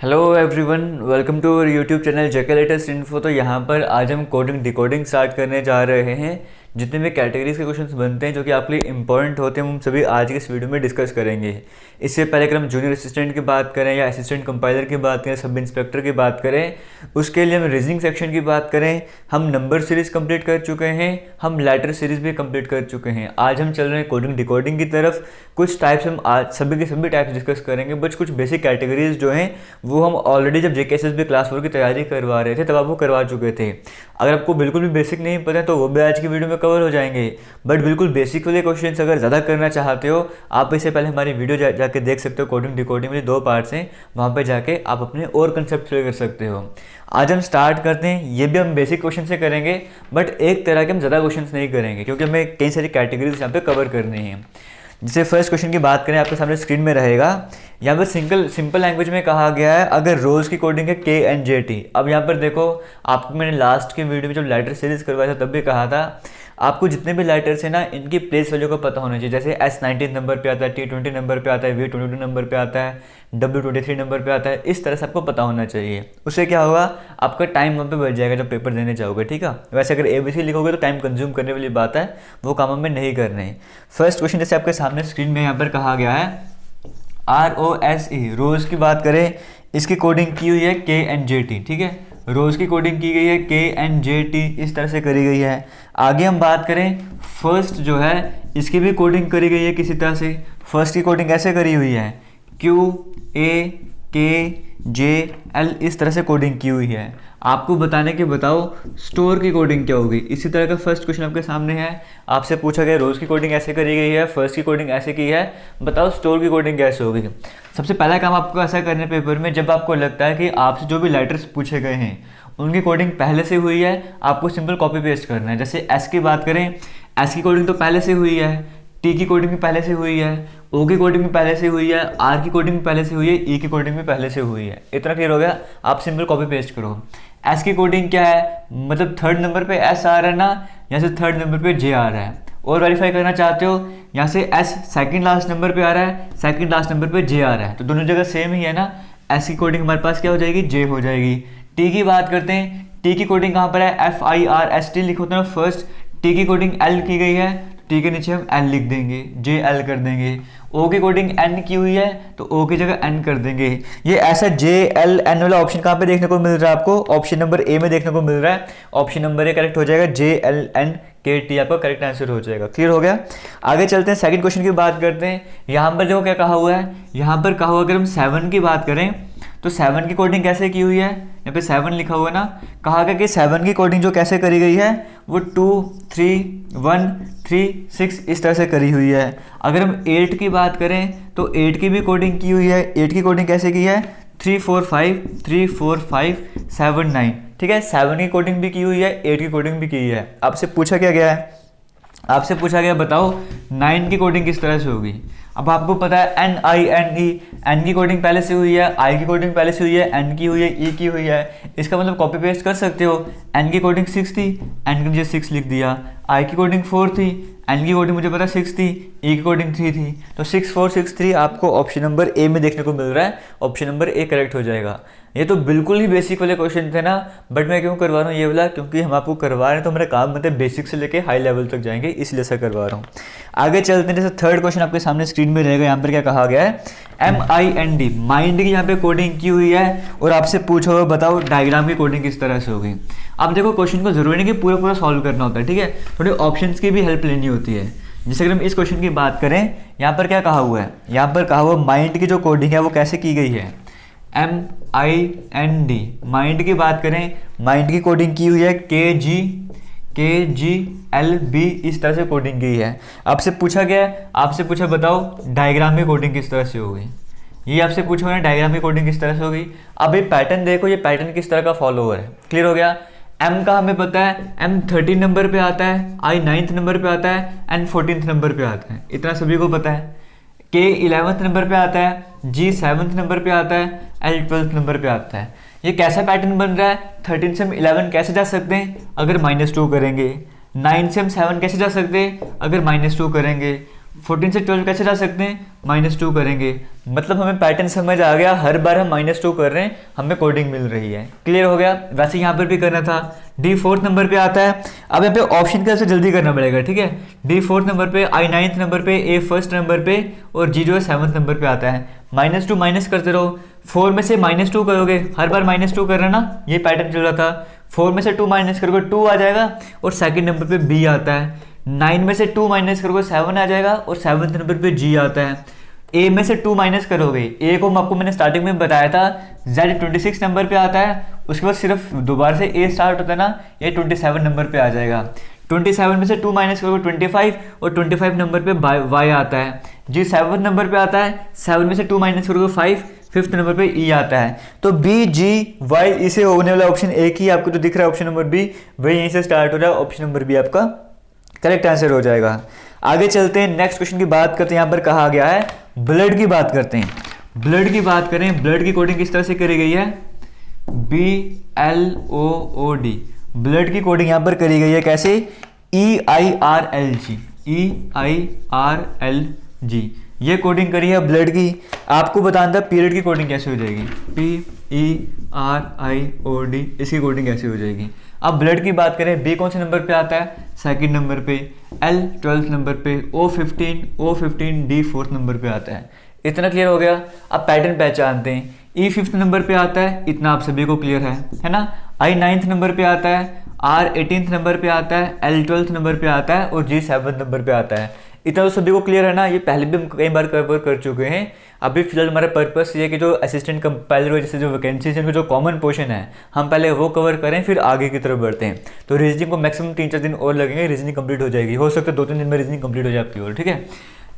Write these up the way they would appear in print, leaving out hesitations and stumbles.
Hello everyone, welcome to our YouTube channel JK latest info. तो यहाँ पर आज हम कोडिंग डिकोडिंग स्टार्ट करने जा रहे हैं। जितने भी कैटेगरीज के क्वेश्चंस बनते हैं जो कि आपके लिए इंपॉर्टेंट होते हैं, हम सभी आज के इस वीडियो में डिस्कस करेंगे। इससे पहले अगर हम जूनियर असिस्टेंट की बात करें या असिस्टेंट कंपाइलर की बात करें, सब इंस्पेक्टर की बात करें, उसके लिए हम रीजनिंग सेक्शन की बात करें, हम नंबर सीरीज़ कंप्लीट कर चुके हैं, हम लेटर सीरीज़ भी कंप्लीट कर चुके हैं। आज हम चल रहे हैं कोडिंग डिकोडिंग की तरफ। कुछ टाइप्स हम आज सभी के सभी टाइप्स डिस्कस करेंगे, बट कुछ बेसिक कैटेगरीज जो हैं वो हम ऑलरेडी जब जेकेएसएसबी क्लास 4 की तैयारी करवा रहे थे तब आपको करवा चुके थे। अगर आपको बिल्कुल भी बेसिक नहीं पता है तो वो भी आज की वीडियो में कवर हो जाएंगे। बट बिल्कुल बेसिक वाले क्वेश्चंस अगर ज़्यादा करना चाहते हो, आप इससे पहले हमारी वीडियो जाके देख सकते हो। कोडिंग डिकोडिंग में 2 पार्ट्स हैं, वहाँ पे जाके आप अपने और कंसेप्ट क्लियर कर सकते हो। आज हम स्टार्ट करते हैं। ये भी हम बेसिक क्वेश्चन से करेंगे, बट एक तरह के हम ज़्यादा क्वेश्चंस नहीं करेंगे क्योंकि हमें कई सारी कैटेगरीज यहाँ पे कवर करनी है। जैसे फर्स्ट क्वेश्चन की बात करें, आपके सामने स्क्रीन में रहेगा। यहाँ पर सिंपल लैंग्वेज में कहा गया है अगर रोज़ की कोडिंग है KNJT। अब यहाँ पर देखो, आपको मैंने लास्ट के वीडियो में जब लेटर सीरीज करवाया था तब भी कहा था आपको जितने भी लेटर्स हैं ना, इनकी प्लेस वैल्यू का पता होना चाहिए। जैसे S19 नंबर पे आता है, T20 नंबर पे आता है, V22 नंबर पे आता है, W23 नंबर पे आता है। इस तरह से आपको पता होना चाहिए। उससे क्या होगा, आपका टाइम वहाँ पे बच जाएगा जब पेपर देने जाओगे। ठीक है, वैसे अगर ABC लिखोगे तो टाइम कंज्यूम करने वाली बात है, वो काम हमें नहीं करने। फर्स्ट क्वेश्चन जैसे आपके सामने स्क्रीन में यहाँ पर कहा गया है ROSE, रोज़ की बात करें, इसकी कोडिंग की हुई है KNJT। ठीक है, रोज़ की कोडिंग की गई है KNJT, इस तरह से करी गई है। आगे हम बात करें, फर्स्ट जो है इसकी भी कोडिंग करी गई है किसी तरह से। फर्स्ट की कोडिंग ऐसे करी हुई है QAKJL, इस तरह से कोडिंग की हुई है। आपको बताने के बताओ स्टोर की कोडिंग क्या होगी। इसी तरह का फर्स्ट क्वेश्चन आपके सामने है। आपसे पूछा गया रोज़ की कोडिंग ऐसे करी गई है, फर्स्ट की कोडिंग ऐसे की है, बताओ स्टोर की कोडिंग कैसे होगी। सबसे पहला काम आपको ऐसा करने पेपर में, जब आपको लगता है कि आपसे जो भी लेटर्स पूछे गए हैं उनकी कोडिंग पहले से हुई है, आपको सिंपल कॉपी पेस्ट करना है। जैसे S की बात करें, S की कोडिंग तो पहले से हुई है, T की कोडिंग भी पहले से हुई है, O की कोडिंग भी पहले से हुई है, R की कोडिंग भी पहले से हुई है, E की कोडिंग भी पहले से हुई है। इतना क्लियर हो गया। आप सिंपल कॉपी पेस्ट करो। S की कोडिंग क्या है, मतलब थर्ड नंबर पे S आ रहा है ना, यहाँ से थर्ड नंबर पे J आ रहा है। और वेरीफाई करना चाहते हो, यहाँ से S सेकंड लास्ट नंबर पे आ रहा है, सेकंड लास्ट नंबर पे J आ रहा है, तो दोनों जगह सेम ही है ना। S की कोडिंग हमारे पास क्या हो जाएगी, J हो जाएगी। T की बात करते हैं, T की कोडिंग कहाँ पर है, FIRST लिखो तो फर्स्ट। T की कोडिंग L की गई है, T के नीचे हम L लिख देंगे, JL कर देंगे। O की कोडिंग N की हुई है तो O की जगह N कर देंगे। ये ऐसा JLN वाला ऑप्शन कहाँ पे देखने को मिल रहा है आपको, ऑप्शन नंबर A में देखने को मिल रहा है। ऑप्शन नंबर A करेक्ट हो जाएगा, JLNKT आपका करेक्ट आंसर हो जाएगा। क्लियर हो गया। आगे चलते हैं, सेकंड क्वेश्चन की बात करते हैं। यहाँ पर देखो क्या कहा हुआ है, यहाँ पर कहा हुआ अगर हम 7 की बात करें तो 7 की कोडिंग कैसे की हुई है, यहाँ पे 7 लिखा हुआ है ना। कहा गया कि 7 की कोडिंग जो कैसे करी गई है वो 2 3 1 3 6 इस तरह से करी हुई है। अगर हम 8 की बात करें तो 8 की भी कोडिंग की हुई है। 8 की कोडिंग कैसे की है, 3 4 5 3 4 5 7 9। ठीक है, 7 की कोडिंग भी की हुई है, 8 की कोडिंग भी की है। आपसे पूछा क्या गया है, आपसे पूछा गया बताओ 9 की कोडिंग किस तरह से होगी। अब आपको पता है NINE, N की कोडिंग पहले से हुई है, I की कोडिंग पहले से हुई है, N की हुई है, E की हुई है। इसका मतलब कॉपी पेस्ट कर सकते हो। N की कोडिंग 6 थी, N की मुझे 6 लिख दिया। I की कोडिंग 4 थी, N की कोडिंग मुझे पता 6 थी, E की कोडिंग 3 थी, तो 6 4 6 3 आपको ऑप्शन नंबर A में देखने को मिल रहा है। ऑप्शन नंबर A करेक्ट हो जाएगा। ये तो बिल्कुल ही बेसिक वाले क्वेश्चन थे ना, बट मैं क्यों करवा रहा हूँ ये वाला, क्योंकि हम आपको करवा रहे हैं तो हमारा काम मतलब बेसिक से लेके हाई लेवल तक जाएंगे, इसलिए ऐसा करवा रहा हूँ। आगे चलते हैं, जैसे थर्ड क्वेश्चन आपके सामने स्क्रीन में रहेगा। यहाँ पर क्या कहा गया है, MIND, माइंड की यहाँ पे कोडिंग की हुई है और आपसे पूछा हुआ बताओ डायग्राम की कोडिंग किस तरह से होगी। अब देखो क्वेश्चन को जरूरी नहीं कि पूरा सॉल्व करना होता है, ठीक है, थोड़ी ऑप्शंस की भी हेल्प लेनी होती है। जैसे अगर हम इस क्वेश्चन की बात करें, यहाँ पर क्या कहा हुआ है, यहाँ पर कहा हुआ माइंड की जो कोडिंग है वो कैसे की गई है, MIND। माइंड की बात करें, माइंड की कोडिंग की हुई है KGLB, इस तरह से कोडिंग की है। आपसे पूछा गया, आपसे पूछा बताओ डायग्राम की कोडिंग किस तरह से होगी। ये आपसे पूछा ना डायग्राम की कोडिंग किस तरह से होगी। अब ये पैटर्न देखो, ये पैटर्न किस तरह का फॉलो हो रहा है। क्लियर हो गया। M का हमें पता है, M 13 नंबर पे आता है, I 9th नंबर पे आता है, N 14th नंबर पे आता है, इतना सभी को पता है। K 11th नंबर पे आता है, G 7th नंबर पे आता है, L 12th नंबर पे आता है। ये कैसा पैटर्न बन रहा है, 13 से हम 11 कैसे जा सकते हैं, अगर -2 करेंगे। 9 से हम 7 कैसे जा सकते हैं, अगर -2 करेंगे। 14 से 12 कैसे जा सकते हैं, -2 करेंगे। मतलब हमें पैटर्न समझ आ गया, हर बार हम -2 कर रहे हैं, हमें कोडिंग मिल रही है। क्लियर हो गया। वैसे यहाँ पर भी करना था। डी 4th नंबर पे आता है। अब यहाँ पे ऑप्शन कैसे जल्दी करना पड़ेगा, ठीक है। डी 4th नंबर पे, आई 9th नंबर पे, ए 1st नंबर पे और जी जो है 7th नंबर पे आता है। -2 माइनस करते रहो। 4 में से -2 करोगे, हर बार -2 कर रहे ना, ये पैटर्न चल रहा था। 4 में से 2 माइनस करोगे 2 आ जाएगा और सेकंड नंबर पे बी आता है। 9 में से 2 माइनस करोगे 7 आ जाएगा और 7th नंबर पे जी आता है। ए में से 2 माइनस करोगे, ए को आपको मैंने स्टार्टिंग में बताया था, जेड 26 नंबर पे आता है। उसके बाद सिर्फ दोबारा से ए स्टार्ट होता है ना, ये 27 नंबर पे आ जाएगा। 27 में से 2 माइनस करोगे 25 और 25 नंबर पे वाई आता है। जी 7 नंबर पे आता है। 7 में से 2 माइनस करोगे 5, 5th नंबर पे ई आता है। तो बी जी वाई इसे होने वाला ऑप्शन एक ही आपको जो दिख रहा है ऑप्शन नंबर बी, वही यहीं से स्टार्ट हो रहा है। ऑप्शन नंबर बी आपका करेक्ट आंसर हो जाएगा। आगे चलते हैं, नेक्स्ट क्वेश्चन की बात करते हैं। यहाँ पर कहा गया है ब्लड की बात करते हैं। ब्लड की बात करें, ब्लड की कोडिंग किस तरह से करी गई है, BLOOD। ब्लड की कोडिंग यहाँ पर करी गई है कैसे, EIRLG, EIRLG ये कोडिंग करी है ब्लड की। आपको बताना था पीरियड की कोडिंग कैसे हो जाएगी, PERIOD, इसकी कोडिंग कैसे हो जाएगी। अब ब्लड की बात करें, बी कौन से नंबर पे आता है, सेकंड नंबर पे, L 12th नंबर पे, O15 D 4th नंबर पे आता है। इतना क्लियर हो गया। अब पैटर्न पहचानते हैं। E 5th नंबर पे आता है, इतना आप सभी को क्लियर है ना। I 9th नंबर पे आता है, R 18th नंबर पे आता है, L 12th नंबर पे आता है और G 7th नंबर पे आता है। इतना तो सभी को क्लियर है ना। ये पहले भी हम कई बार कवर कर चुके हैं। अभी फिलहाल हमारा पर्पस ये है कि जो असिस्टेंट कंपाइलर जैसे जो वैकेंसीज हैं, जो कॉमन पोर्शन है, हम पहले वो कवर करें, फिर आगे की तरफ बढ़ते हैं। तो रीजनिंग को मैक्सिमम 3-4 दिन और लगेंगे, रीजनिंग कंप्लीट हो जाएगी। हो सकता है 2-3 दिन में रीजनिंग कंप्लीट हो जाए आपकी और, ठीक है।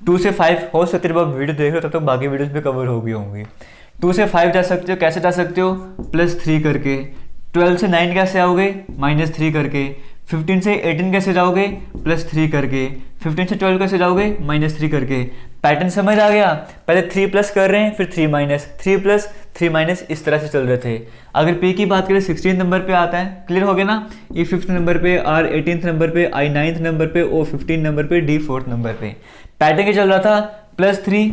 2 से 5 हो सकते हैं, जब आप वीडियो देख रहे हो तब तक बाकी वीडियोज भी कवर हो गई होंगी। 2 से 5 जा सकते हो, कैसे जा सकते हो, +3 करके। 12 से 9 कैसे आओगे, -3 करके। 15 से 18 कैसे जाओगे, +3 करके। 15 से 12 कैसे जाओगे, -3 करके। पैटर्न समझ आ गया। पहले 3 प्लस कर रहे हैं, फिर 3 माइनस, 3 प्लस 3 माइनस, इस तरह से चल रहे थे। अगर पी की बात करें 16 नंबर पे आता है, क्लियर हो गया ना। ई 5th नंबर पे, आर 18th नंबर पे, आई 9th नंबर पे, ओ 15 नंबर पे, डी 4th नंबर पे। पैटर्न क्या चल रहा था, +3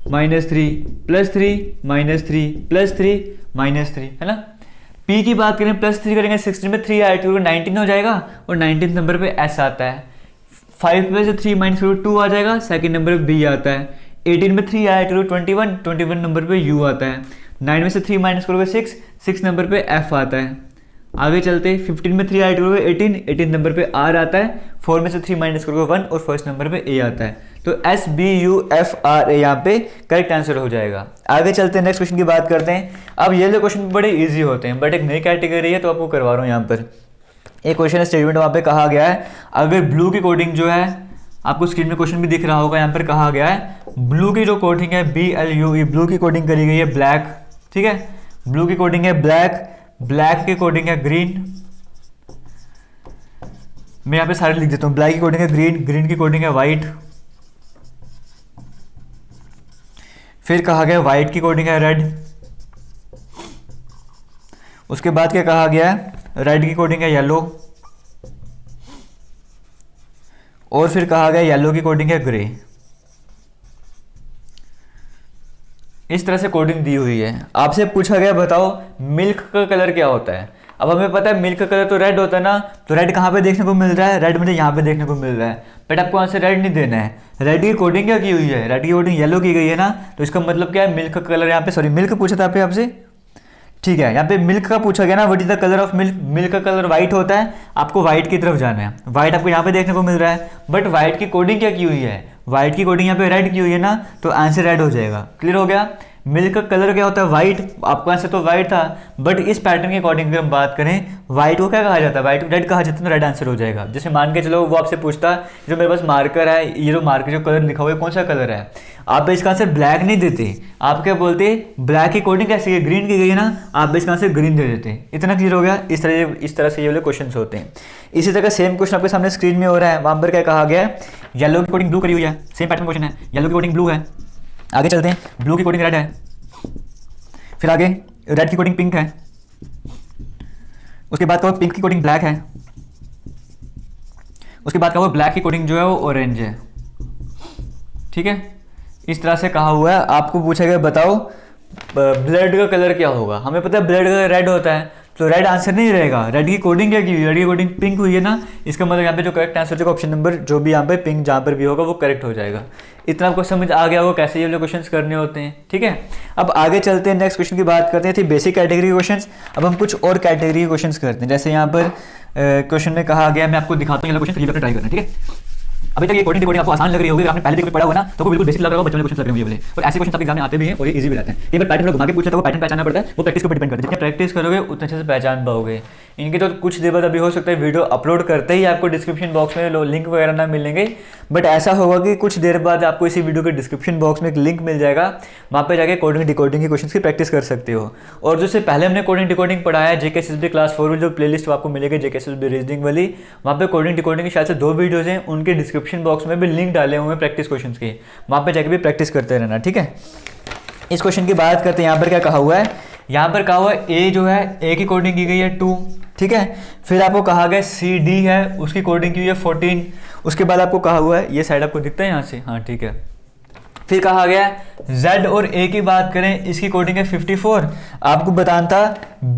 -3 +3 -3 +3 -3, है ना। पी की बात करें, +3 करेंगे, 16 में 3 ऐड करोगे 19 हो जाएगा और 19th नंबर पे एस आता है। 5 में से 3 माइनस करोगे 2 आ जाएगा, सेकंड नंबर पे बी आता है। 18 में 3 ऐड करोगे 21 नंबर पे यू आता है। 9 में से 3 माइनस करोगे 6 नंबर पे एफ आता है। आगे चलते, 15 में 3 ऐड करोगे 18 नंबर पे आर आता है। 4 में से 3 माइनस करोगे 1 और फर्स्ट नंबर पे ए आता है। तो SBUFRA यहाँ पे करेक्ट आंसर हो जाएगा। आगे चलते हैं, नेक्स्ट क्वेश्चन की बात करते हैं। अब ये जो क्वेश्चन बड़े इजी होते हैं, बट एक नई कैटेगरी है तो आपको करवा रहा हूँ यहाँ पर। एक क्वेश्चन स्टेटमेंट वहाँ पे कहा गया है, अगर ब्लू की कोडिंग जो है, आपको स्क्रीन में क्वेश्चन भी दिख रहा होगा, यहाँ पर कहा गया है ब्लू की जो कोडिंग है BLUE, ब्लू की कोडिंग करी गई है ब्लैक, ठीक है। ब्लू की कोडिंग है ब्लैक, ब्लैक की कोडिंग है ग्रीन। मैं यहाँ पे सारे लिख देता हूँ। ब्लैक की कोडिंग है ग्रीन, ग्रीन की कोडिंग है वाइट। फिर कहा गया वाइट की कोडिंग है रेड। उसके बाद क्या कहा गया है, रेड की कोडिंग है येलो। और फिर कहा गया येलो की कोडिंग है ग्रे। इस तरह से कोडिंग दी हुई है। आपसे पूछा गया बताओ मिल्क का कलर क्या होता है। अब हमें पता है मिल्क का कलर तो रेड होता है ना, तो रेड कहाँ पे देखने को मिल रहा है, रेड मुझे यहाँ पे देखने को मिल रहा है, बट आपको आंसर रेड नहीं देना है। रेड की कोडिंग क्या की हुई है, रेड की कोडिंग येलो की गई है ना, तो इसका मतलब क्या है, मिल्क का कलर यहाँ पे, सॉरी मिल्क पूछा था आपसे, ठीक है। यहाँ पे मिल्क का पूछा गया ना, what is the colour of milk, milk का कलर व्हाइट होता है, आपको व्हाइट की तरफ जाना है। व्हाइट आपको यहाँ पे देखने को मिल रहा है, बट व्हाइट की कोडिंग क्या की हुई है, व्हाइट की कोडिंग यहाँ पे रेड की हुई है ना, तो आंसर रेड हो जाएगा। क्लियर हो गया। मिल्क का कलर क्या होता है, व्हाइट, आपका आंसर तो व्हाइट था, बट इस पैटर्न के अकॉर्डिंग हम बात करें, व्हाइट को क्या कहा जाता है, व्हाइट को रेड कहा जाता है, तो रेड आंसर हो जाएगा। जैसे मान के चलो वो आपसे पूछता जो मेरे पास मार्कर है, ये जो मार्कर जो कलर लिखा हुआ है कौन सा कलर है, आप इसका आंसर ब्लैक नहीं देते, आप क्या बोलते, ब्लैक की कोडिंग कैसी है, ग्रीन की गई है ना, आप इसका आंसर ग्रीन दे देते। इतना क्लियर हो गया। इस तरह से ये वाले क्वेश्चन होते हैं। इसी तरह का सेम क्वेश्चन आपके सामने स्क्रीन में हो रहा है, वहां पर क्या कहा गया है, येलो की कोडिंग ब्लू करी हुई है, सेम पैटर्न क्वेश्चन है, येलो की कोडिंग ब्लू है। आगे चलते हैं, ब्लू की कोडिंग रेड है, फिर आगे रेड की कोडिंग पिंक है, उसके बाद का वो पिंक की कोडिंग ब्लैक है, उसके बाद का वो ब्लैक की कोडिंग जो है वो ऑरेंज है। ठीक है, इस तरह से कहा हुआ है। आपको पूछा गया बताओ ब्लड का कलर क्या होगा। हमें पता है ब्लड का कलर रेड होता है, तो रेड आंसर नहीं रहेगा। रेड की कोडिंग क्या की हुई है, रेड की कोडिंग पिंक हुई है ना, इसका मतलब यहाँ पे जो करेक्ट आंसर होगा ऑप्शन नंबर जो भी यहाँ पे पिंक जहाँ पर भी होगा वो करेक्ट हो जाएगा। इतना आपको समझ आ गया होगा कैसे ये वाले क्वेश्चंस करने होते हैं। ठीक है, अब आगे चलते हैं, नेक्स्ट क्वेश्चन की बात करते हैं। थी बेसिक कैटेगरी क्वेश्चंस, अब हम कुछ और कैटेगरी के क्वेश्चंस करते हैं। जैसे यहाँ पर क्वेश्चन में कहा गया, मैं आपको दिखाता हूँ ये क्वेश्चन, ट्राई करना। ठीक है, अभी तक ये कोडिंग डिकोडिंग आपको आसान लग रही होगी, आपने पहले भी पढ़ा हुआ ना, तो बिल्कुल बेसिक लग रहा होगा, बच्चों में क्वेश्चन लग रहे होंगे और ऐसे क्वेश्चन आपके एग्जाम में आते भी हैं और ये इजी भी रहते हैं। एक बार पैटर्न घुमा के पूछा तो वो पैटर्न पहचानना पड़ता है, वो प्रैक्टिस के ऊपर डिपेंड करता है। जितने प्रैक्टिस करोगे उतने अच्छे से पहचान पाओगे। इनकी तो कुछ देर बाद अभी हो सकता है वीडियो अपलोड करते ही आपको डिस्क्रिप्शन बॉक्स में लिंक वगैरह ना मिलेंगे, बट ऐसा होगा कि कुछ देर बाद आपको इसी वीडियो के डिस्क्रिप्शन बॉक्स में एक लिंक मिल जाएगा, वहाँ पे जाके कोडिंग डिकोडिंग के क्वेश्चंस की प्रैक्टिस कर सकते हो। और जो से पहले हमने कोडिंग डिकोडिंग पढ़ाया है जेकेएसएसबी क्लास 4 में, जो प्लेलिस्ट आपको मिलेगी जेकेएसएसबी रीजनिंग वाली, वहाँ पे कोडिंग डिकोडिंग की शायद से 2 वीडियोज़ हैं, उनके डिस्क्रिप्शन बॉक्स में भी लिंक डाले हुए हैं प्रैक्टिस क्वेश्चंस के, वहाँ पे जाके भी प्रैक्टिस करते रहना। ठीक है, इस क्वेश्चन की बात करते हैं। यहाँ पर क्या कहा हुआ है, यहाँ पर कहा हुआ है ए जो है ए की कोडिंग की गई है 2, ठीक है। फिर आपको कहा गया सी डी है, उसकी कोडिंग की हुई है 14। उसके बाद आपको कहा हुआ है, ये साइड आपको दिखता है यहाँ से, हाँ ठीक है। फिर कहा गया Z और A की बात करें, इसकी कोडिंग है 54। आपको बताना था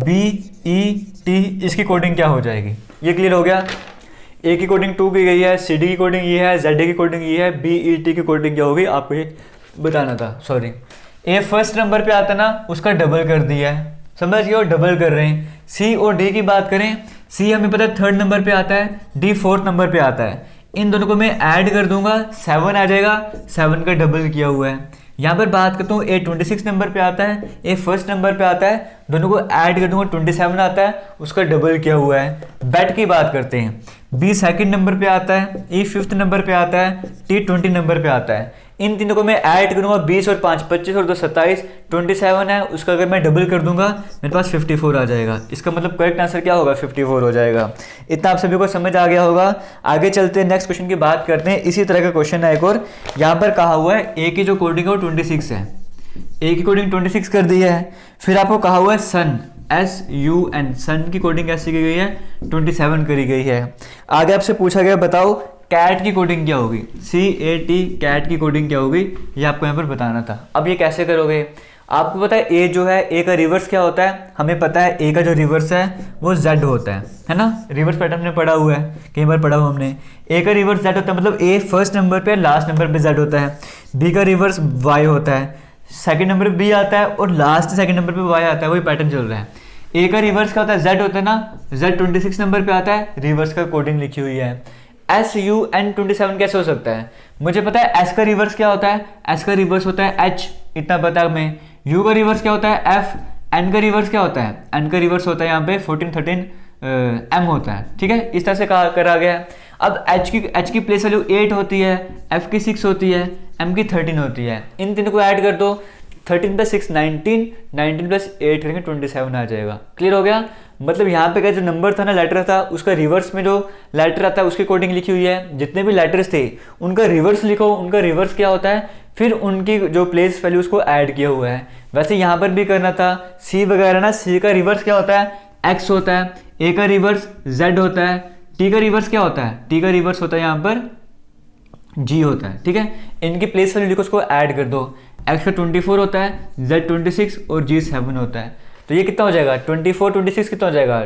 B E T इसकी कोडिंग क्या हो जाएगी। ये क्लियर हो गया। A की कोडिंग 2 की गई है, C D की कोडिंग ये है, Z की कोडिंग ये है, B E T की कोडिंग क्या होगी आपको ये बताना था। सॉरी, A फर्स्ट नंबर पे आता ना, उसका डबल कर दिया है, समझ गए, और डबल कर रहे हैं। C और D की बात करें, C हमें पता है 3rd नंबर पे आता है, D 4th नंबर पे आता है। इन दोनों को मैं ऐड कर दूंगा, 7 आ जाएगा, 7 का डबल किया हुआ है। यहाँ पर बात करता हूँ A 26 नंबर पे आता है, A फर्स्ट नंबर पे आता है, दोनों को ऐड कर दूंगा, 27 आता है, उसका डबल किया हुआ है। बैट की बात करते हैं, B सेकंड नंबर पे आता है, E 5th नंबर पे आता है, T 20 नंबर पे आता है। इन तीनों को मैं ऐड करूंगा, 20 और 5 25 और 2 27, 27 है, उसका अगर मैं डबल कर दूंगा मेरे पास 54 आ जाएगा। इसका मतलब करेक्ट आंसर क्या होगा, 54 हो जाएगा। इतना आप सभी को समझ आ गया होगा। आगे चलते हैं, नेक्स्ट क्वेश्चन की बात करते हैं। इसी तरह का क्वेश्चन है एक और, यहाँ पर कहा हुआ है ए की जो कोडिंग है वो 26 है, ए की कोडिंग 26 कर दी है। फिर आपको कहा हुआ है सन, SUN, सन की कोडिंग कैसी की गई है, 27 करी गई है। आगे आपसे पूछा गया बताओ कैट की कोडिंग क्या होगी, CAT कैट की कोडिंग क्या होगी, ये आपको यहाँ पर बताना था। अब ये कैसे करोगे, आपको पता है ए जो है, ए का रिवर्स क्या होता है, हमें पता है ए का जो रिवर्स है वो Z होता है ना, रिवर्स पैटर्न में पढ़ा हुआ है, कई बार पढ़ा हुआ हमने। ए का रिवर्स Z होता है, मतलब ए फर्स्ट नंबर पे लास्ट नंबर पे Z होता है। B का रिवर्स Y होता है, सेकंड नंबर पे B आता है और लास्ट सेकंड नंबर पे Y आता है, वही पैटर्न चल रहा है। ए का रिवर्स क्या होता है, Z होता है ना, Z 26 नंबर पे आता है, रिवर्स का कोडिंग लिखी हुई है। SUN 27 कैसे हो सकता है, मुझे पता है S का रिवर्स क्या होता है, S का रिवर्स होता है H, इतना पता है हमें। U का रिवर्स क्या होता है F, N का रिवर्स क्या होता है, N का रिवर्स होता है यहाँ पे 14 13 M होता है। ठीक है, इस तरह से करा गया है। अब H की प्लेस वैल्यू 8 होती है, F की 6 होती है, M की 13 होती है। इन तीनों को ऐड कर दो, 13 + 6 19, 19 + 8 करेंगे 27 आ जाएगा। क्लियर हो गया। मतलब यहाँ पे का जो नंबर था ना, लेटर था, उसका रिवर्स में जो लेटर आता है उसकी कोडिंग लिखी हुई है। जितने भी लेटर्स थे उनका रिवर्स लिखो, उनका रिवर्स क्या होता है, फिर उनकी जो प्लेस वैल्यू उसको ऐड किया हुआ है। वैसे यहाँ पर भी करना था, C वगैरह ना, C का रिवर्स क्या होता है, X होता है, A का रिवर्स Z होता है, T का रिवर्स क्या होता है, T का रिवर्स होता है यहाँ पर G होता है। ठीक है, इनकी प्लेस वैल्यू लिखो, उसको ऐड कर दो। X का 24 होता है, Z 26 और G 7 होता है। तो ये कितना हो जाएगा, 24 26 कितना हो जाएगा,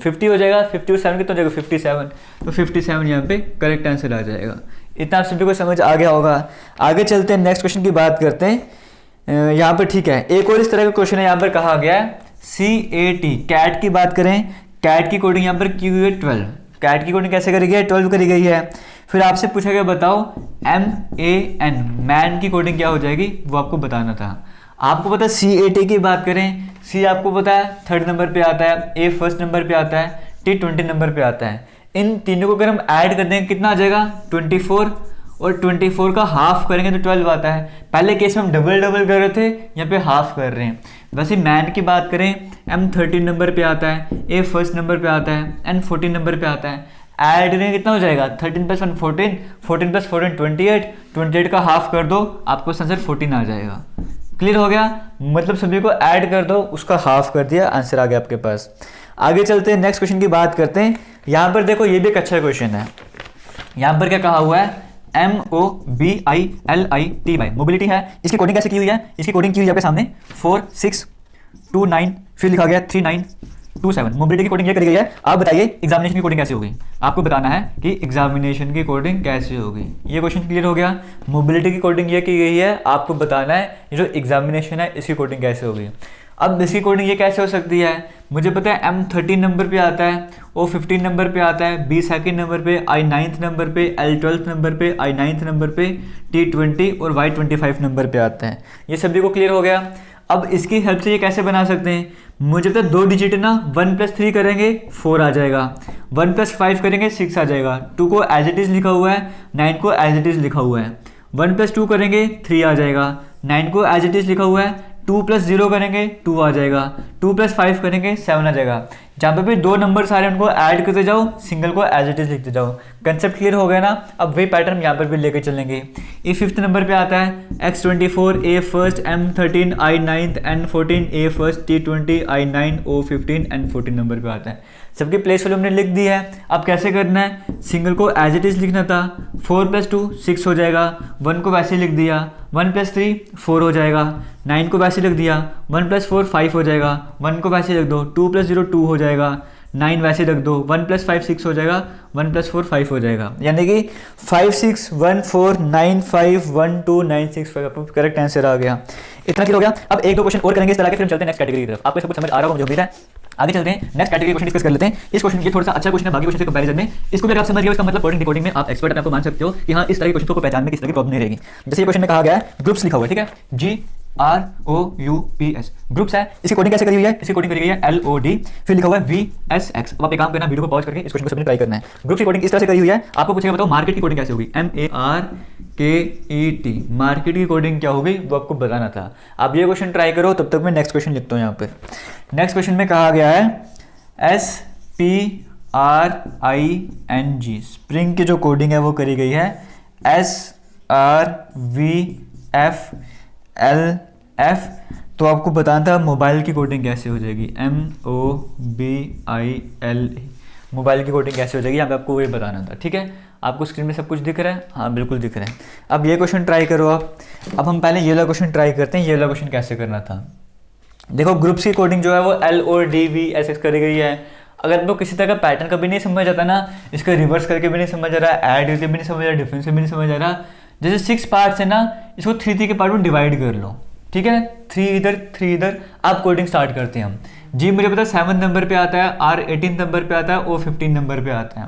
50 हो जाएगा, 57 कितना हो जाएगा, 57। तो 57 यहाँ पे करेक्ट आंसर आ जाएगा। इतना आप सभी को समझ आ गया होगा। आगे चलते हैं, नेक्स्ट क्वेश्चन की बात करते हैं। यहाँ पर ठीक है, एक और इस तरह का क्वेश्चन है, यहाँ पर कहा गया है CAT, कैट की बात करें, कैट की कोडिंग यहाँ पर की हुई है 12। कैट की कोडिंग कैसे करी गई है, 12 करी गई है। फिर आपसे पूछा गया बताओ MAN, मैन की कोडिंग क्या हो जाएगी, वो आपको बताना था। आपको पता है CAT की बात करें, C आपको पता है 3rd नंबर पे आता है, A फर्स्ट नंबर पे आता है, T 20 नंबर पे आता है। इन तीनों को अगर हम ऐड कर देंगे कितना आ जाएगा, 24, और 24 का हाफ करेंगे तो 12 आता है। पहले केस में हम डबल कर रहे थे, यहाँ पे हाफ कर रहे हैं। वैसे मैन की बात करें, M 13 नंबर पे आता है, A फर्स्ट नंबर पे आता है, N 14 नंबर पे आता है। ऐड करेंगे कितना हो जाएगा, 13 + 1 14, 14 + 14 28, 28 का हाफ कर दो, आपको आंसर 14 आ जाएगा। क्लियर हो गया। मतलब सभी को ऐड कर दो, उसका हाफ कर दिया, आंसर आ गया आपके पास। आगे चलते हैं, नेक्स्ट क्वेश्चन की बात करते हैं। यहाँ पर देखो, ये भी एक अच्छा क्वेश्चन है। यहाँ पर क्या कहा हुआ है, MOBILITY, मोबिलिटी है। इसकी कोडिंग कैसे की हुई है? इसकी कोडिंग की हुई है आपके सामने 4629, फिर लिखा गया 3927। मोबिलिटी की कोडिंग ये करी गई है। आप बताइए एग्जामिनेशन की कोडिंग कैसे होगी? आपको बताना है कि एग्जामिनेशन की कोडिंग कैसे होगी। ये क्वेश्चन क्लियर हो गया। मोबिलिटी की कोडिंग ये की गई है, आपको बताना है ये जो एग्जामिनेशन है इसकी कोडिंग कैसे होगी। अब इसकी कोडिंग ये कैसे हो सकती है? मुझे पता है M13 नंबर पे आता है, O15 नंबर पे आता है, B सेकेंड नंबर पे, I 9th नंबर पे, L 12th नंबर पे, I 9th नंबर पे, T20 और Y 25 नंबर पे आता है। ये सभी को क्लियर हो गया। अब इसकी हेल्प से ये कैसे बना सकते हैं? मुझे पता है 2 डिजिट ना, 1 + 3 करेंगे 4 आ जाएगा, 1 + 5 करेंगे 6 आ जाएगा, 2 को एज इट इज़ लिखा हुआ है, 9 को एज इट इज़ लिखा हुआ है, 1 + 2 करेंगे 3 आ जाएगा, 9 को एज इट इज़ लिखा हुआ है, 2 + 0 करेंगे 2 आ जाएगा, 2 + 5 करेंगे 7 आ जाएगा। जहाँ पे भी 2 नंबर सारे उनको ऐड करते जाओ, सिंगल को एज इट इज लिखते जाओ। कंसेप्ट क्लियर हो गया ना? अब वही पैटर्न यहाँ पर भी लेके चलेंगे। ये 5th नंबर पे आता है X24 A first, M13 I 9th, N14 A first, T20 I 9 O15 N14 number पे आता है। सबकी प्लेस वैल्यू हमने लिख दी है। अब कैसे करना है? सिंगल को एज इट इज लिखना था, 4 + 2 6 हो जाएगा, 1 को वैसे लिख दिया, 1 + 3 4 हो जाएगा, 9 को वैसे लिख दिया, 1 + 4 5 हो जाएगा, 1 को वैसे लिख दो, 2 + 0 2 हो जाएगा, 9 वैसे रख दो, 1 + 5 6 हो जाएगा, 1 + 4 5 हो जाएगा। यानी कि 5 6 1 4 9 5 1 2 9 6 5 आपको करेक्ट आंसर आ गया। इतना क्लियर हो गया। अब 1-2 क्वेश्चन और करेंगे इस तरह के, फिर हम चलते हैं नेक्स्ट कैटेगरी की तरफ। आपको सब कुछ समझ आ रहा होगा मुझे उम्मीद है। आगे चलते हैं, नेक्स्ट कैटेगरी क्वेश्चन डिस्कस कर लेते हैं। इस क्वेश्चन ये थोड़ा सा अच्छा क्वेश्चन है बाकी क्वेश्चन के कंपैरिजन में। इसको भी अगर आप समझ गए इसका मतलब कोडिंग डिकोडिंग में आप एक्सपर्ट अपने आप को मान सकते हो कि हाँ इस तरह के क्वेश्चन को पहचानने में किस तरह की प्रॉब्लम नहीं रहेगी। जैसे ये क्वेश्चन में कहा गया है ग्रुप्स लिखा हुआ है, ठीक है, GROUPS ग्रुप्स है। इसकी कोडिंग कैसे करी हुई है? इसकी कोडिंग करी गई है LOD, फिर लिखा हुआ है VSX। अब आप एक काम करना, वीडियो को पॉज करके इस क्वेश्चन को सबने ट्राई करना है। ग्रुप की कोडिंग इस तरह से करी हुई है। आपको पूछेगा बताओ मार्केट की कोडिंग कैसे होगी? MARKET, मार्केट की कोडिंग क्या होगी वो आपको बताना था। आप ये क्वेश्चन ट्राई करो, तब तक मैं नेक्स्ट क्वेश्चन लिखता हूँ यहाँ पर। नेक्स्ट क्वेश्चन में कहा गया है SPRING, स्प्रिंग की जो कोडिंग है वो करी गई है SRVFLF। तो आपको बताना था मोबाइल की कोडिंग कैसे हो जाएगी, MOBIL, मोबाइल की कोडिंग कैसे हो जाएगी, यहाँ पे आपको ये बताना था। ठीक है, आपको स्क्रीन में सब कुछ दिख रहा है? हाँ बिल्कुल दिख रहा है। अब ये क्वेश्चन ट्राई करो आप। अब हम पहले ये वाला क्वेश्चन ट्राई करते हैं। ये वाला क्वेश्चन कैसे करना था? देखो ग्रुप्स की कोडिंग जो है वो LODVSX करी गई है। अगर आपको किसी तरह का पैटर्न कभी नहीं समझ आता ना, इसका रिवर्स करके भी नहीं समझ आ रहा, ऐड करके भी नहीं समझ आ रहा, डिफरेंस से भी नहीं समझ आ रहा, जैसे 6 पार्ट्स है ना, इसको 3 के पार्ट में डिवाइड कर लो। ठीक है, 3 इधर 3 इधर। आप कोडिंग स्टार्ट करते हैं हम। जी मुझे पता है 7 नंबर पे आता है, R 18 नंबर पे आता है, O 15 नंबर पे आता है,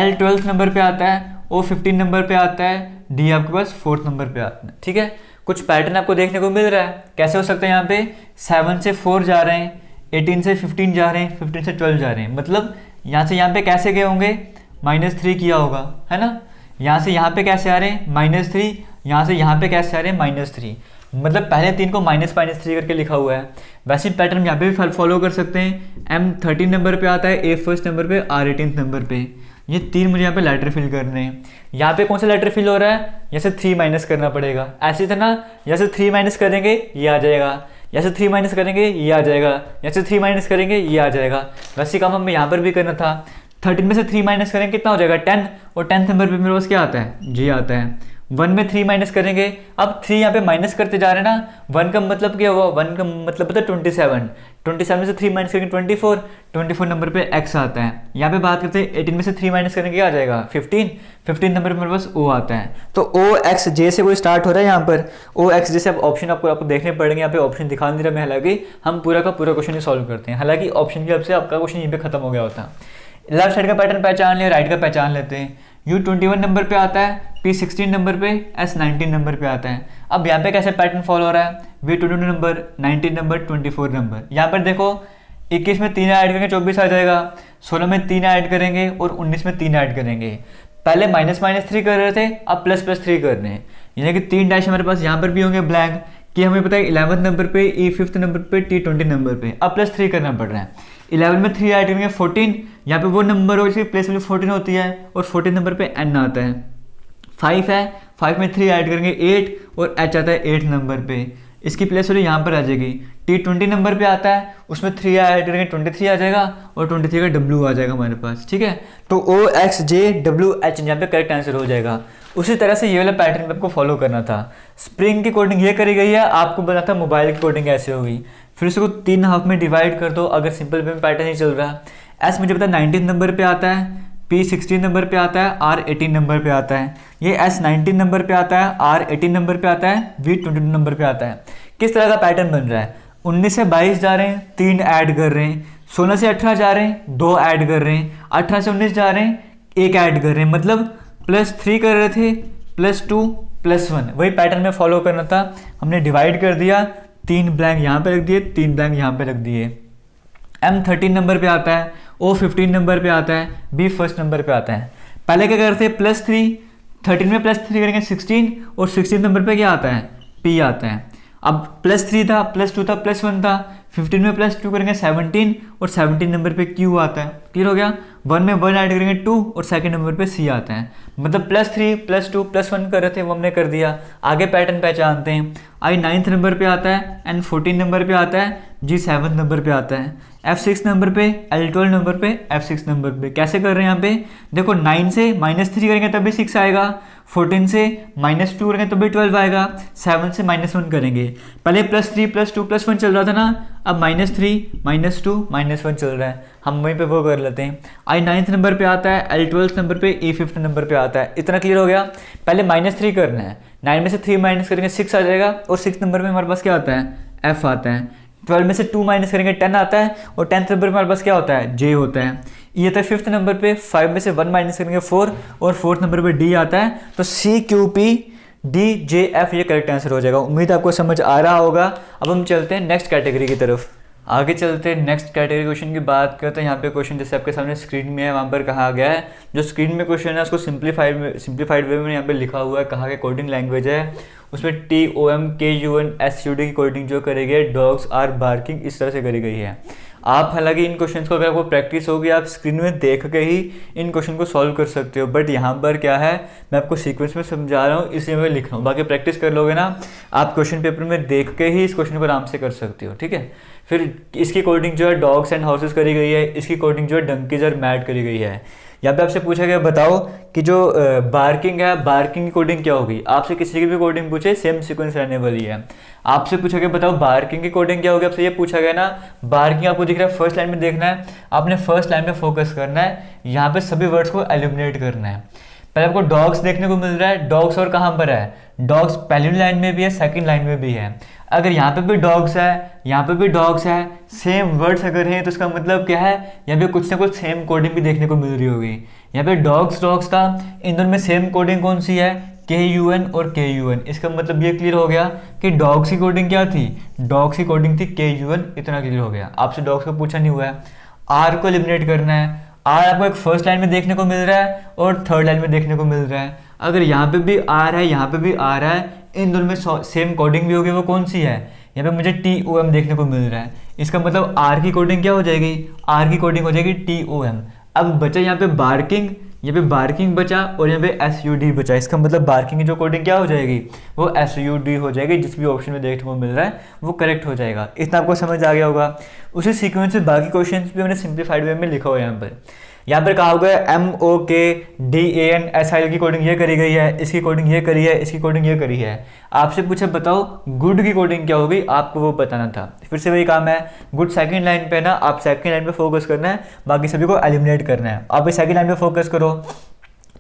L 12 नंबर पे आता है, O 15 नंबर पे आता है, D आपके पास 4th नंबर पे आता है। ठीक है, कुछ पैटर्न आपको देखने को मिल रहा है। कैसे हो सकता है? यहाँ पे 7 से 4 जा रहे हैं, 18 से 15 जा रहे हैं, 15 से 12 जा रहे हैं। मतलब यहाँ से यहाँ पे कैसे गए होंगे? -3 किया होगा, है ना। यहाँ से यहाँ पे कैसे आ रहे हैं? -3। यहाँ से यहाँ पे कैसे आ रहे हैं? -3। मतलब पहले 3 को -3 करके लिखा हुआ है। वैसे पैटर्न यहाँ पे भी फॉलो कर सकते हैं। M13 नंबर पे आता है, A फर्स्ट नंबर पे, R 18 नंबर पे। ये 3 मुझे यहाँ पे लेटर फिल करने हैं। यहाँ पे कौन सा लेटर फिल हो रहा है? यहाँ से 3 माइनस करना पड़ेगा। ऐसे था ना, यहाँ से 3 माइनस करेंगे ये आ जाएगा, यहाँ से 3 माइनस करेंगे ये आ जाएगा, यहाँ से 3 माइनस करेंगे ये आ जाएगा। वैसे काम हमें यहाँ पर भी करना था। 13 में से 3 माइनस करेंगे कितना हो जाएगा? 10। और 10th नंबर पे मेरे पास क्या आता है? J आता है। 1 में 3 माइनस करेंगे। अब 3 यहाँ पे माइनस करते जा रहे हैं ना, 1 का मतलब क्या हुआ? 1 का मतलब पता है 27। 27 में से 3 माइनस करेंगे 24। 24 नंबर पे X आता है। यहाँ पे बात करते हैं 18 में से 3 माइनस करेंगे क्या आ जाएगा? 15। 15 नंबर पे मेरे पास O आता है। तो OXJ से कोई स्टार्ट हो रहा है यहाँ पर। OXJ से अब ऑप्शन आपको देखने पड़ेंगे। यहाँ पे ऑप्शन दिखा नहीं रहा मैं, हालांकि हम पूरा का पूरा क्वेश्चन ही सॉल्व करते हैं। हालांकि ऑप्शन की हेल्प से आपका क्वेश्चन यहीं पे खत्म हो गया होता है। लेफ्ट साइड का पैटर्न पहचान लिया, राइट का पहचान लेते हैं। U21 नंबर पे आता है, P16 नंबर पे, S19 नंबर पे आता है। अब यहाँ पे कैसे पैटर्न फॉलो हो रहा है? V22 number, 19 number, 24 number. यहाँ पर देखो 21 में 3 ऐड करेंगे 24 आ जाएगा, 16 में 3 ऐड करेंगे और 19 में 3 ऐड करेंगे। पहले -3 कर रहे थे, अब +3 कर रहे हैं। यानी कि 3 डैश हमारे पास यहाँ पर भी होंगे ब्लैंक, कि हमें पता है 11th नंबर पे, E 5th नंबर पे, T20 नंबर पे। अब +3 करना पड़ रहा है। 11 में 3 ऐड करेंगे 14। यहाँ पे वो नंबर हो जिसकी प्लेस वैल्यू 14 होती है, और 14 नंबर पे N आता है। 5 है, 5 में 3 ऐड करेंगे 8, और H आता है 8 नंबर पे। इसकी प्लेस वैल्यू यहाँ पर आ जाएगी। T20 नंबर पे आता है, उसमें 3 ऐड करेंगे 23 आ जाएगा, और 23 का W आ जाएगा हमारे पास। ठीक है, तो OXJWH यहाँ पे करेक्ट आंसर हो जाएगा। उसी तरह से ये वाला पैटर्न भी आपको फॉलो करना था। स्प्रिंग की कोडिंग ये करी गई है, आपको बता था मोबाइल की कोडिंग ऐसे होगी। फिर उसको 3 हाफ में डिवाइड कर दो अगर सिंपल वे में पैटर्न ही चल रहा है। एस मुझे पता 19 नंबर पे आता है, पी 16 नंबर पे आता है, आर 18 नंबर पे आता है। ये एस 19 नंबर पे आता है, आर 18 नंबर पे आता है, वी 22 नंबर पे आता है। किस तरह का पैटर्न बन रहा है? 19 से 22 जा रहे हैं, 3 ऐड कर रहे हैं। 16 से 18 जा रहे हैं, 2 ऐड कर रहे हैं। 18 से 19 जा रहे हैं, 1 ऐड कर रहे हैं। मतलब +3 कर रहे थे, +2 +1, वही पैटर्न में फॉलो करना था। हमने डिवाइड कर दिया, 3 ब्लैंक यहाँ पे रख दिए, 3 ब्लैंक यहाँ पे रख दिए। M 13 नंबर पे आता है, O 15 नंबर पे आता है, B फर्स्ट नंबर पे आता है। पहले क्या करते हैं? +3, 13 में +3 करेंगे 16, और 16 नंबर पे क्या आता है? P आता है। अब +3 था, +2 था, +1 था, 15 में +2 करेंगे 17, और 17 नंबर पे Q आता है। क्लियर हो गया? 1 में 1 ऐड करेंगे 2, और सेकंड नंबर पे C आता है। मतलब +3 +2 +1 कर रहे थे, वो हमने कर दिया। आगे पैटर्न पहचानते हैं। I 9th नंबर पे आता है, N 14 नंबर पे आता है, G 7 नंबर पे आता है, F 6 नंबर पे, L 12 नंबर पे, F 6 नंबर पे। कैसे कर रहे हैं यहाँ पे? देखो 9 से -3 करेंगे तब भी 6 आएगा, 14 से -2 करेंगे तो भी 12 आएगा, 7 से -1 करेंगे। पहले +3 +2 +1 चल रहा था ना, अब -3 -2 -1 चल रहा है। हम वहीं पे वो कर लेते हैं। I 9th नंबर पे आता है, L 12 नंबर पे, E 5th नंबर पे आता है। इतना क्लियर हो गया? पहले -3 करना है, 9 में से 3 माइनस करेंगे 6 आ जाएगा, और 6 नंबर पे हमारे पास क्या आता है? F आता है। 12 में से 2 माइनस करेंगे 10 आता है, और 10th नंबर पे हमारे पास क्या होता है? J होता है। ये था 5th नंबर पे, 5 में से 1 माइनस करेंगे 4, और 4th नंबर पे D आता है। तो C Q P D J F ये करेक्ट आंसर हो जाएगा। उम्मीद आपको समझ आ रहा होगा। अब हम चलते हैं नेक्स्ट कैटेगरी की तरफ। आगे चलते हैं नेक्स्ट कैटेगरी क्वेश्चन की बात करते हैं। यहाँ पे क्वेश्चन जैसे आपके सामने स्क्रीन में है, वहाँ पर कहा गया है, जो स्क्रीन में क्वेश्चन है उसको सिंप्लीफाइड वे में यहाँ पे लिखा हुआ है। कहा गया कोडिंग लैंग्वेज है, उसमें TOM KUN SUD की कोडिंग जो करी गई है, डॉग्स आर बार्किंग, इस तरह से करी गई है। आप हालांकि इन क्वेश्चंस को अगर आपको प्रैक्टिस होगी, आप स्क्रीन में देख के ही इन क्वेश्चन को सॉल्व कर सकते हो। बट यहाँ पर क्या है, मैं आपको सीक्वेंस में समझा रहा हूँ, इसलिए मैं लिख रहा हूँ। बाकी प्रैक्टिस कर लोगे ना, आप क्वेश्चन पेपर में देख के ही इस क्वेश्चन को आराम से कर सकते हो। ठीक है? फिर इसकी कोडिंग जो है डॉग्स एंड हाउसेस करी गई है, इसकी कोडिंग जो है डंकीज और मैट करी गई है। यहाँ पे आपसे पूछा गया बताओ कि जो बार्किंग है, बार्किंग की कोडिंग क्या होगी। आपसे किसी की भी कोडिंग पूछे, सेम सीक्वेंस रहने वाली है। आपसे पूछा गया बताओ बार्किंग की कोडिंग क्या होगी, आपसे ये पूछा गया ना। बार्किंग आपको दिख रहा है, फर्स्ट लाइन में देखना है, आपने फर्स्ट लाइन में फोकस करना है, यहाँ पे सभी वर्ड्स को एलिमिनेट करना है। पहले आपको डॉग्स देखने को मिल रहा है, डॉग्स और कहाँ पर है? डॉग्स पहली लाइन में भी है, सेकंड लाइन में भी है। अगर यहाँ पे भी डॉग्स है, यहाँ पे भी डॉग्स है, सेम वर्ड्स अगर हैं, तो इसका मतलब क्या है, यहाँ पे कुछ ना कुछ सेम कोडिंग भी देखने को मिल रही होगी। यहाँ पे डॉग्स था, इन दोनों में सेम कोडिंग कौन सी है? KUN और KUN। इसका मतलब ये क्लियर हो गया कि डॉग्स की कोडिंग क्या थी? डॉग्स की कोडिंग थी KUN। इतना क्लियर हो गया। आपसे डॉग्स का पूछा नहीं हुआ है। R को एलिमिनेट करना है। R आपको एक फर्स्ट लाइन में देखने को मिल रहा है और थर्ड लाइन में देखने को मिल रहा है। अगर यहाँ पे भी R है, यहाँ पे भी R है, इन दोनों में सेम कोडिंग भी होगी, वो कौन सी है? यहाँ पे मुझे TOM देखने को मिल रहा है। इसका मतलब R की कोडिंग क्या हो जाएगी? R की कोडिंग हो जाएगी TOM। अब बचा यहाँ पे बार्किंग, यहाँ पे बार्किंग बचा, और यहाँ पे SUD बचा। इसका मतलब बार्किंग की जो कोडिंग क्या हो जाएगी? वो SUD हो जाएगी। जिस भी ऑप्शन में देखने को मिल रहा है वो करेक्ट हो जाएगा। इतना आपको समझ आ गया होगा। उसी सीक्वेंस से बाकी क्वेश्चन भी मैंने सिंप्लीफाइड वे में लिखा हुआ है। यहाँ पर कहा हुआ है MOKDAN SIL की कोडिंग ये करी गई है, इसकी कोडिंग ये करी है, इसकी कोडिंग ये करी है। आपसे पूछा बताओ गुड की कोडिंग क्या होगी, आपको वो बताना था। फिर से वही काम है, गुड सेकंड लाइन पे ना, आप सेकंड लाइन पे फोकस करना है, बाकी सभी को एलिमिनेट करना है। आप इस सेकंड लाइन पे फोकस करो।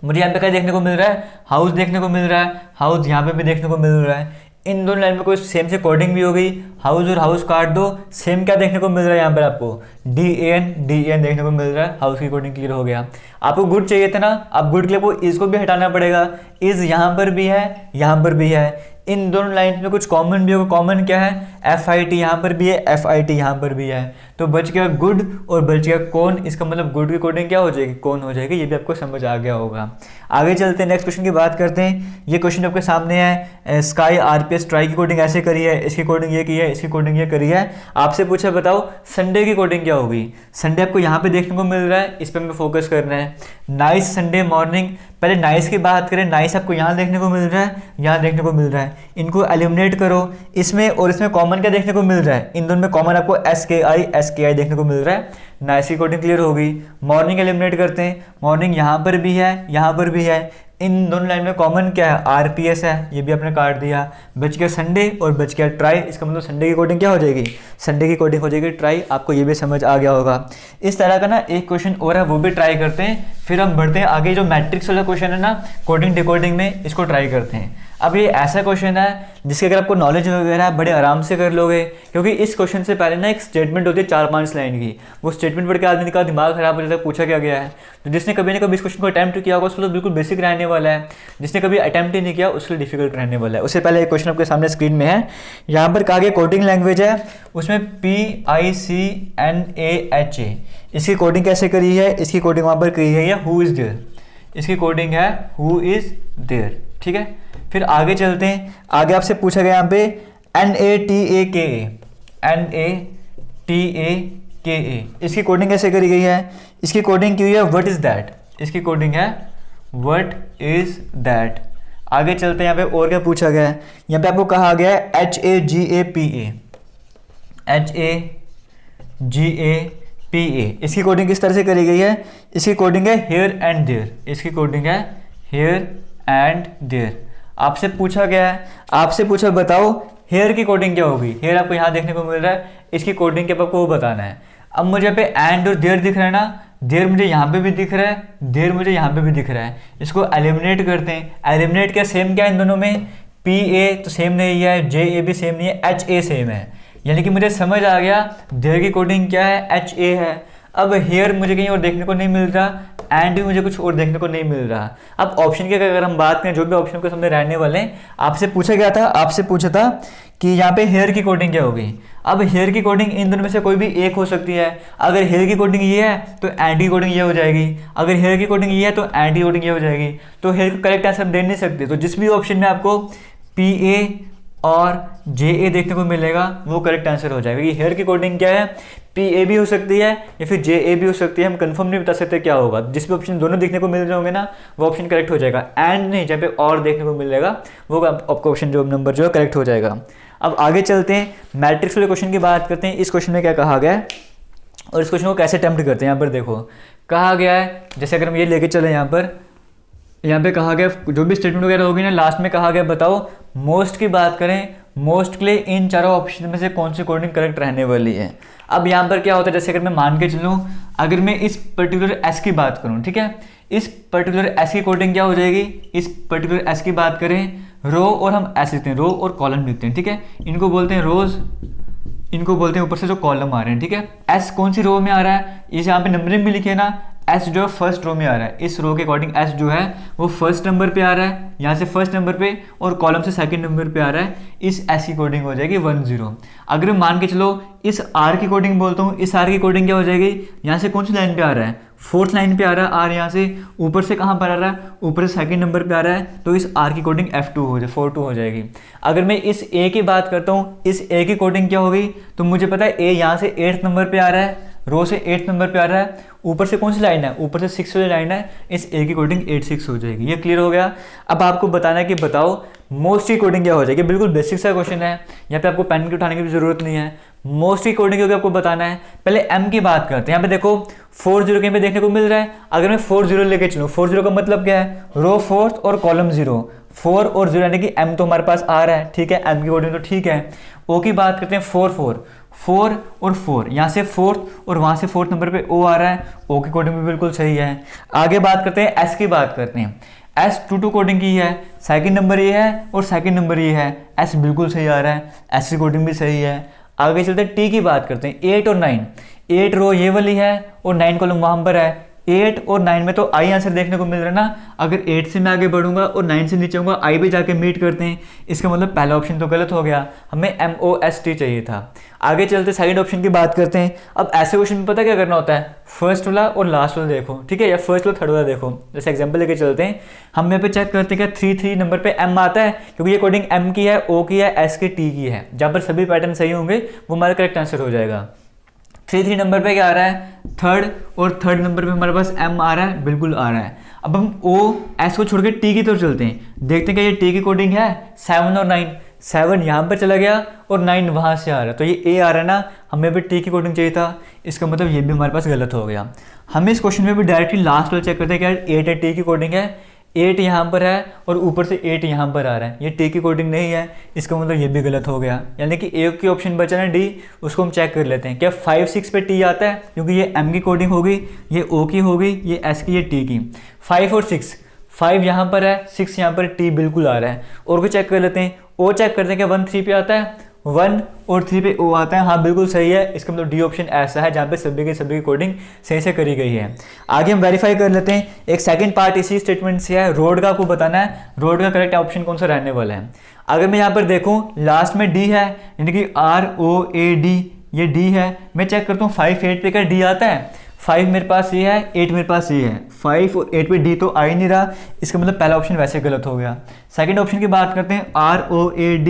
मुझे यहाँ पे क्या देखने को मिल रहा है? हाउस देखने को मिल रहा है। हाउस यहाँ पे भी देखने को मिल रहा है। इन दोनों लाइन में कोई सेम से कोडिंग भी हो गई। हाउस और हाउस काट दो, सेम क्या देखने को मिल रहा है यहाँ पर आपको? DAN देखने को मिल रहा है। हाउस की कोडिंग क्लियर हो गया। आपको गुड चाहिए था ना, अब गुड के लिए आपको इसको भी हटाना पड़ेगा। इज यहाँ पर भी है, यहाँ पर भी है। इन दोनों लाइन में कुछ कॉमन भी होगा। कॉमन क्या है? FIT यहाँ पर भी है, FIT यहाँ पर भी है। तो बच गया गुड और बच गया कौन। इसका मतलब गुड की कोडिंग क्या हो जाएगी? कौन हो जाएगी। ये भी आपको समझ आ गया होगा। आगे चलते हैं, नेक्स्ट क्वेश्चन की बात करते हैं। ये क्वेश्चन आपके सामने है। स्काई RPS ट्राई की कोडिंग ऐसे करी है, इसकी कोडिंग ये की है, इसकी कोडिंग ये करी है। आपसे पूछा बताओ संडे की कोडिंग क्या होगी। संडे आपको यहाँ पे देखने को मिल रहा है, इस पर हमें फोकस करना है। Nice Sunday morning. पहले नाइस की बात करें, नाइस आपको यहाँ देखने को मिल रहा है, यहाँ देखने को मिल रहा है। इनको एलिमिनेट करो। इसमें और इसमें कॉमन क्या देखने को मिल रहा है? इन दोनों में कॉमन आपको SKI देखने को मिल रहा है। नाइस की कोडिंग क्लियर होगी। मॉर्निंग एलिमिनेट करते हैं। मॉर्निंग यहाँ पर भी है, यहाँ पर भी है। इन दोनों लाइन में कॉमन क्या है, आरपीएस है, ये भी आपने काट दिया। बच गया संडे और बच गया ट्राई, इसका मतलब संडे की कोडिंग क्या हो जाएगी, संडे की कोडिंग हो जाएगी ट्राई। आपको ये भी समझ आ गया होगा। इस तरह का ना एक क्वेश्चन और है, वो भी ट्राई करते हैं, फिर हम बढ़ते हैं आगे। जो मैट्रिक्स वाला क्वेश्चन है ना कोडिंग डिकोडिंग में, इसको ट्राई करते हैं। अब ये ऐसा क्वेश्चन है जिसके अगर आपको नॉलेज वगैरह है बड़े आराम से कर लोगे, क्योंकि इस क्वेश्चन से पहले ना एक स्टेटमेंट होती है 4-5 लाइन की, वो स्टेटमेंट पढ़ के आदमी का दिमाग खराब हो जाता है, पूछा क्या गया है। तो जिसने कभी ना कभी इस क्वेश्चन को अटैम्प्ट किया होगा उसके लिए बिल्कुल बेसिक रहने वाला है, जिसने कभी अटैम्प्ट ही नहीं किया उसके लिए डिफिकल्ट रहने वाला है। उससे पहले एक क्वेश्चन आपके सामने स्क्रीन में है, यहाँ पर कहा गया कोडिंग लैंग्वेज है, उसमें PICNAHA, इसकी कोडिंग कैसे करी है, इसकी कोडिंग वहाँ पर करी है हु इज़ देयर, इसकी कोडिंग है हु इज़ देयर, ठीक है। फिर आगे चलते हैं, आगे आपसे पूछा गया यहाँ पे NATAKA, इसकी कोडिंग कैसे करी गई है, इसकी कोडिंग की हुई है व्हाट इज़ दैट, इसकी कोडिंग है व्हाट इज़ दैट। आगे चलते हैं, यहाँ पे और क्या पूछा गया है, यहाँ पे आपको कहा गया है HAGAPA, इसकी कोडिंग किस तरह से करी गई है, इसकी कोडिंग है हियर एंड देयर, इसकी कोडिंग है हियर एंड देयर। आपसे पूछा गया है, आपसे पूछा बताओ हेयर की कोडिंग क्या होगी, हेयर आपको यहाँ देखने को मिल रहा है, इसकी कोडिंग क्या आपको वो बताना है। अब मुझे यहाँ पे एंड और देयर दिख रहा है ना, देयर मुझे यहाँ पे भी दिख रहा है, देयर मुझे यहाँ पे भी दिख रहा है, इसको एलिमिनेट करते हैं। एलिमिनेट क्या, सेम क्या है इन दोनों में, PA तो सेम नहीं है, JA भी सेम नहीं है, HA सेम है, यानी कि मुझे समझ आ गया देयर की कोडिंग क्या है, HA है। अब हेयर मुझे कहीं और देखने को नहीं मिल रहा, एंड भी मुझे कुछ और देखने को नहीं मिल रहा। अब ऑप्शन की अगर हम बात करें, जो भी ऑप्शन के सामने रहने वाले हैं, आपसे पूछा गया था, आपसे पूछा था कि यहाँ पे हेयर की कोडिंग क्या होगी। अब हेयर की कोडिंग इन दोनों में से कोई भी एक हो सकती है। अगर हेयर की कोडिंग ये है तो एंड की कोडिंग ये हो जाएगी, अगर हेयर की कोडिंग ये है तो एंड की कोडिंग ये हो जाएगी। तो हेयर का करेक्ट आंसर दे नहीं सकते, तो जिस भी ऑप्शन में आपको PA और JA देखने को मिलेगा वो करेक्ट आंसर हो जाएगा। ये हेयर की कोडिंग क्या है, PA भी हो सकती है या फिर JA भी हो सकती है, हम कंफर्म नहीं बता सकते क्या होगा। जिस भी ऑप्शन दोनों देखने को मिल रहे होंगे ना वो ऑप्शन करेक्ट हो जाएगा, एंड नहीं जहाँ पे और देखने को मिलेगा वो आपका ऑप्शन जो नंबर जो है करेक्ट हो जाएगा। अब आगे चलते हैं, मैट्रिक्स वाले क्वेश्चन की बात करते हैं। इस क्वेश्चन में क्या कहा गया है और इस क्वेश्चन को कैसे अटेम्प्ट करते हैं। यहाँ पर देखो कहा गया है, जैसे अगर हम ये लेके चले यहाँ पे कहा गया जो भी स्टेटमेंट वगैरह होगी ना, लास्ट में कहा गया बताओ मोस्ट की बात करें, मोस्ट के लिए इन चारों ऑप्शन में से कौन सी कोडिंग करेक्ट रहने वाली है। अब यहाँ पर क्या होता है, जैसे अगर मैं मान के चलूँ, अगर मैं इस पर्टिकुलर S की बात करूँ, ठीक है, इस पर्टिकुलर S की कोडिंग क्या हो जाएगी, इस पर्टिकुलर S की बात करें, रो और हम S लिखते हैं, रो और कॉलम लिखते हैं, ठीक है, इनको बोलते हैं रोज, इनको बोलते हैं ऊपर से जो कॉलम आ रहे हैं, ठीक है। S कौन सी रो में आ रहा है, इस यहाँ पे नंबरिंग भी लिखे ना, S जो है फर्स्ट रो में आ रहा है, इस रो के अकॉर्डिंग S जो है वो फर्स्ट नंबर पे आ रहा है, यहाँ से फर्स्ट नंबर पे, और कॉलम से सेकंड नंबर पे आ रहा है, इस S की कोडिंग हो जाएगी 10। अगर मान के चलो इस R की कोडिंग बोलता हूँ, इस R की कोडिंग क्या हो जाएगी, यहाँ से कौन सी लाइन पे आ रहा है, फोर्थ लाइन पे आ रहा है R, यहाँ से ऊपर से कहाँ पर आ रहा है, ऊपर से सेकंड नंबर पे आ रहा है, तो इस R की कोडिंग F2 हो जाए 42 हो जाएगी। अगर मैं इस A की बात करता हूँ, इस A की कोडिंग क्या होगी, तो मुझे पता है A यहाँ से 8th नंबर पे आ रहा है, रो से 8th नंबर पे आ रहा है, ऊपर से कौन सी लाइन है, ऊपर से 6 वाली लाइन है, इस A की कोडिंग 86 हो जाएगी। ये क्लियर हो गया। अब आपको बताना है कि बताओ मोस्ट की कोडिंग क्या हो जाएगी। बिल्कुल बेसिक सा क्वेश्चन है, यहाँ पे आपको पेन की उठाने की भी जरूरत नहीं है। मोस्ट की कोडिंग क्योंकि आपको बताना है। पहले M की बात करते हैं। यहाँ पे देखो 40 कहीं पे देखने को मिल रहा है। अगर मैं 40 लेके चलूँ, 40 का मतलब क्या है, रो फोर्थ और कॉलम 0, 4 और 0 यानी कि M तो हमारे पास आ रहा है, ठीक है, M की कोडिंग तो ठीक है। O की बात करते हैं 4 और 4, यहाँ से फोर्थ और वहाँ से फोर्थ नंबर पे O आ रहा है, O की कोडिंग भी बिल्कुल सही है। आगे बात करते हैं S की बात करते हैं। S 2 कोडिंग की है, सेकंड नंबर ये है और सेकंड नंबर ये है, S बिल्कुल सही आ रहा है, S की कोडिंग भी सही है। आगे चलते हैं T की बात करते हैं। 8 और 9, 8 रो ये वाली है और 9 कॉलम वहाँ पर है। 8 और 9 में तो आई आंसर देखने को मिल रहा है ना। अगर 8 से मैं आगे बढ़ूंगा और 9 से नीचे आऊँगा, आई भी जाके मीट करते हैं, इसका मतलब पहला ऑप्शन तो गलत हो गया, हमें MOST चाहिए था। आगे चलते सेकंड ऑप्शन की बात करते हैं। अब ऐसे क्वेश्चन में पता क्या करना होता है, फर्स्ट वाला और लास्ट वाला देखो, ठीक है, या फर्स्ट वाला थर्ड वाला देखो। जैसे एग्जांपल लेके चलते हैं, हम यहाँ पे चेक करते हैं कि 3 नंबर पे M आता है, क्योंकि ये कोडिंग M की है, O की है, S की, T की है। जहाँ पर सभी पैटर्न सही होंगे वो हमारा करेक्ट आंसर हो जाएगा। 3 नंबर पे क्या आ रहा है, थर्ड, और थर्ड नंबर पे हमारे पास M आ रहा है, बिल्कुल आ रहा है। अब हम S को छोड़ के T की तरफ चलते हैं, देखते हैं कि ये T की कोडिंग है 7 और 9, 7 यहाँ पर चला गया और 9 वहाँ से आ रहा है, तो ये A आ रहा है ना, हमें भी T की कोडिंग चाहिए था, इसका मतलब ये भी हमारे पास गलत हो गया। हम इस क्वेश्चन में भी डायरेक्टली लास्ट वाला चेक करते हैं कि यार 8 T की कोडिंग है, 8 यहाँ पर है और ऊपर से 8 यहाँ पर आ रहा है, ये टी की कोडिंग नहीं है, इसका मतलब ये भी गलत हो गया। यानी कि एक ही ऑप्शन बचा ना डी, उसको हम चेक कर लेते हैं क्या 5 6 पे टी आता है, क्योंकि ये एम की कोडिंग होगी, ये ओ की होगी, ये एस की, ये टी की। 5 और 6, 5 यहाँ पर है, 6 यहाँ पर, टी बिल्कुल आ रहा है। और को चेक कर लेते हैं, ओ चेक करते हैं क्या 1 3 पे आता है, 1 और 3 पे ओ आता है, हाँ बिल्कुल सही है। इसका मतलब डी ऑप्शन ऐसा है जहाँ पे सभी की कोडिंग सही से करी गई है। आगे हम वेरीफाई कर लेते हैं, एक सेकंड पार्ट इसी स्टेटमेंट से है, रोड का आपको बताना है रोड का करेक्ट ऑप्शन कौन सा रहने वाला है। अगर मैं यहाँ पर देखूँ लास्ट में डी है, यानी कि ROAD, ये डी है। मैं चेक करता हूँ 5 8 पे क्या डी आता है, 5 मेरे पास ये है, 8 मेरे पास ये है, 5 और 8 पे डी तो आ ही नहीं रहा, इसका मतलब पहला ऑप्शन वैसे गलत हो गया। सेकंड ऑप्शन की बात करते हैं, ROAD,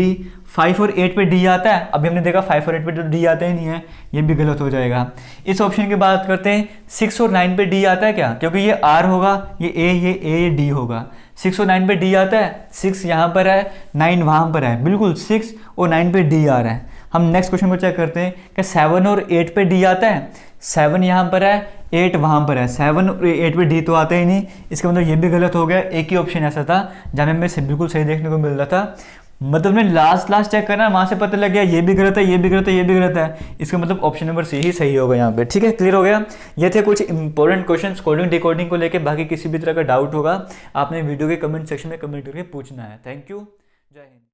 5 और 8 पे डी आता है, अभी हमने देखा 5 और 8 पे तो डी आता ही नहीं है, ये भी गलत हो जाएगा। इस ऑप्शन की बात करते हैं, 6 और 9 पे डी आता है क्या, क्योंकि ये R होगा, ये A, ये D होगा। 6 और 9 पे डी आता है, 6 यहाँ पर है, 9 वहाँ पर है, बिल्कुल 6 और 9 पे डी आ रहा है। हम नेक्स्ट क्वेश्चन को चेक करते हैं कि 7 और 8 पे डी आता है, 7 यहाँ पर है, 8 वहाँ पर है, 7 और 8 पे डी तो आता ही नहीं, इसका मतलब ये भी गलत हो गया। एक ही ऑप्शन ऐसा था जहाँ में मेरे बिल्कुल सही देखने को मिल रहा था, मतलब मैं लास्ट चेक करना, वहाँ से पता लग गया ये भी गलत है, ये भी गलत है, ये भी गलत है, इसका मतलब ऑप्शन नंबर सी ही सही होगा यहाँ पे। ठीक है, क्लियर हो गया। ये थे कुछ इंपॉर्टेंट क्वेश्चन कोडिंग डिकोडिंग को लेके। बाकी किसी भी तरह का डाउट होगा आपने वीडियो के कमेंट सेक्शन में कमेंट करके पूछना है। थैंक यू, जय हिंद।